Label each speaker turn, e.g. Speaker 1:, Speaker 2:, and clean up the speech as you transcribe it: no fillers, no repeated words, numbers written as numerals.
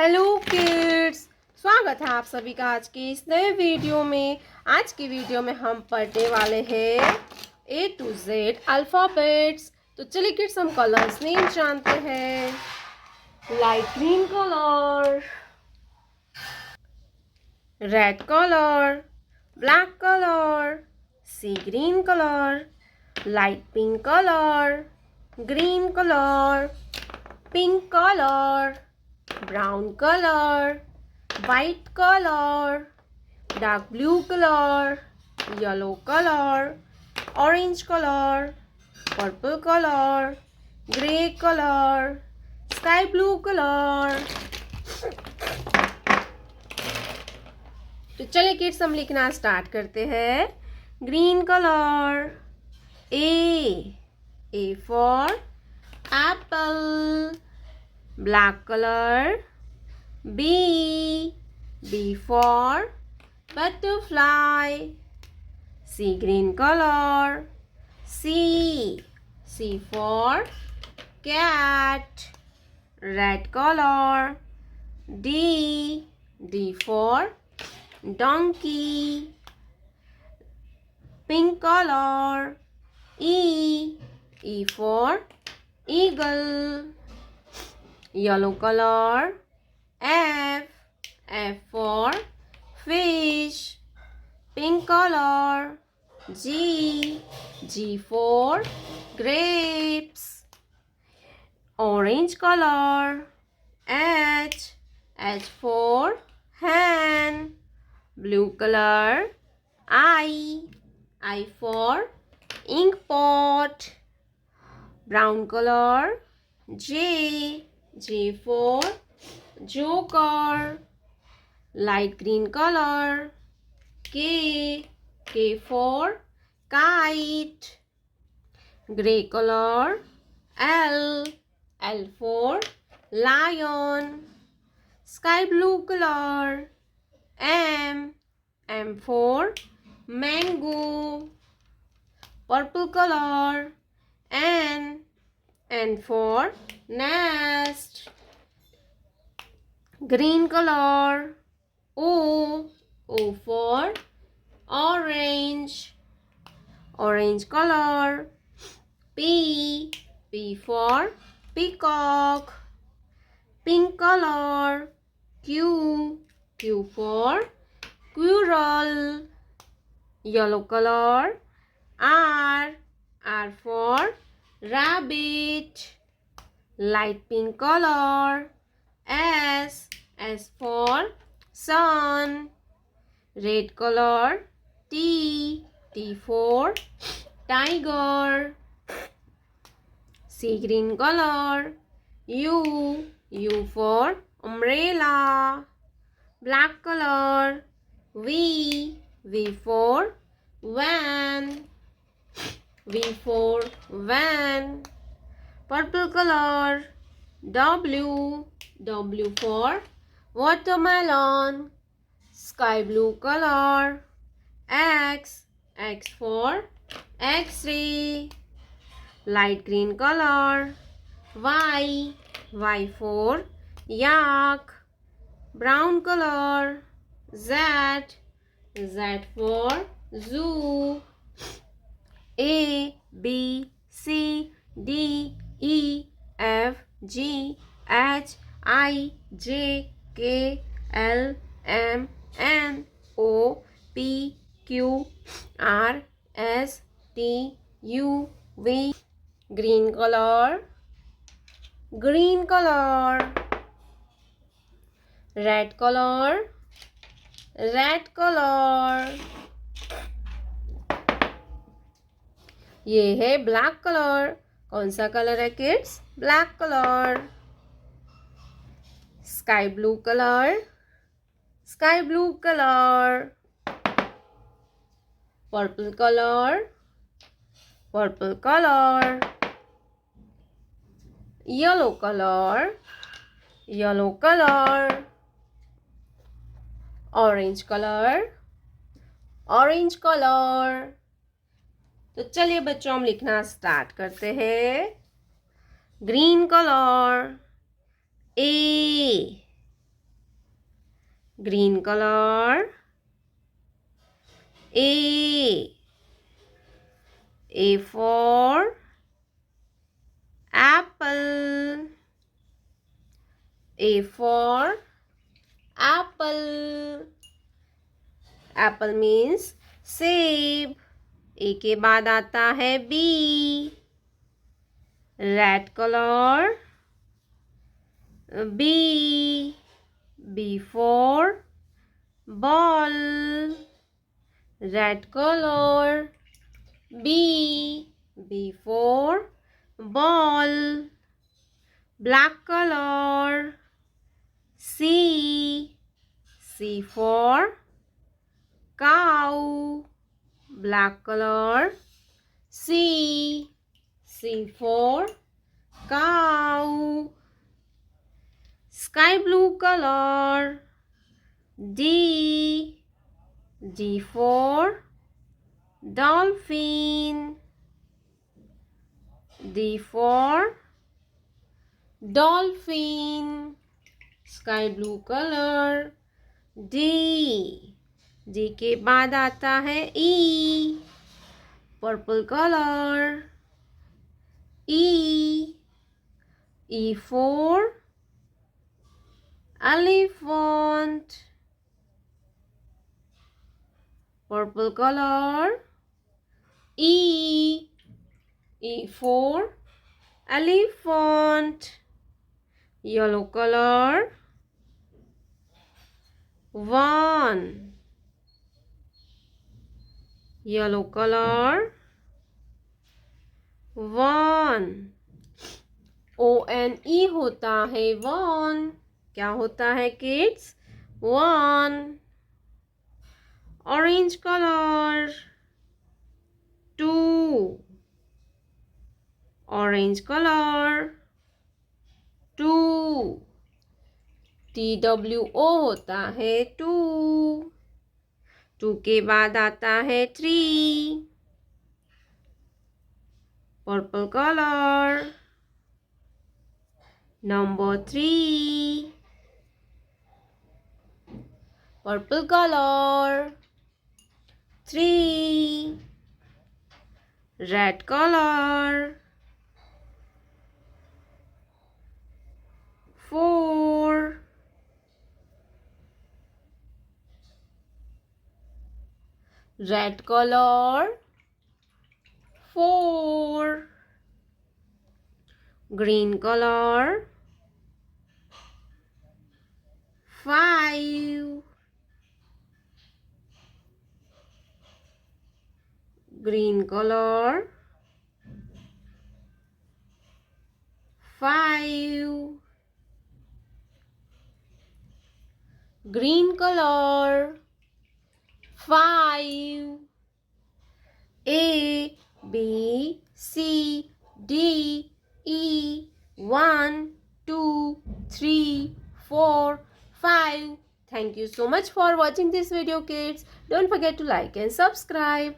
Speaker 1: Hello kids, स्वागत है आप सभी का आज के इस नए वीडियो में। आज की वीडियो में हम पढ़ने वाले हैं A to Z अल्फ़ाबेट्स। तो चलिए किड्स हम कलर्स नेम जानते हैं। Light green colour, red colour, black colour, sea green colour, light pink colour, green colour, pink colour, brown color, white color, dark blue color, yellow color, orange color, purple color, grey color, sky blue color। तो चलिए kids हम लिखना start करते हैं। Green colour, A for apple। Black color, B for butterfly। Sea green color, C for cat। Red color, D for donkey। Pink color, E for eagle। Yellow color, F for fish। Pink color, G for grapes। Orange color, H for hen। Blue color, I for ink pot। Brown color, J for joker। Light green color, K for kite। Gray color, L for lion। Sky blue color, M for mango। Purple color, N for nest। Green color, O for orange। Orange color, P for peacock। Pink color, Q for squirrel। Yellow color, R for rabbit। Light pink color, S for sun। Red color, T for tiger। Sea green color, U for umbrella। Black color, V for van। V for van। Purple color, W for watermelon। Sky blue color, X for X-ray। Light green color, Y for yak। Brown color, Z for zoo। A B C D E F G H I J K L M N O P Q R S T U V। Green color, red color, ये है black colour. कौन सा colour है kids? Black colour. Sky blue colour, purple colour, yellow colour, orange colour. तो चलिए बच्चों हम लिखना स्टार्ट करते हैं। Green colour, A Green color. A. A for apple. A for apple. Apple means सेब. ए के बाद आता है B. Red colour. B. B for ball. Red color. B. B for ball. Black color. C. C for cow. Black color. C. C for cow. Sky blue color. D. D for dolphin. D for dolphin. Sky blue color. D. D के बाद आता है E. Purple color. E. E for elephant. Purple color. E. E for elephant. Yellow color. 1. Yellow color. 1. O-N-E होता है one. क्या होता है kids? 1. Orange color. 2. Orange color. 2. TWO होता है 2. 2 के बाद आता है 3. Purple color. Number 3. Purple color. 3. Red color. 4. Red color. 4. Green color. 5. Green color. 5. Green color. 5. A, B, C, D, E. 1, 2, 3, 4, 5. Thank you so much for watching this video, kids. Don't forget to like and subscribe.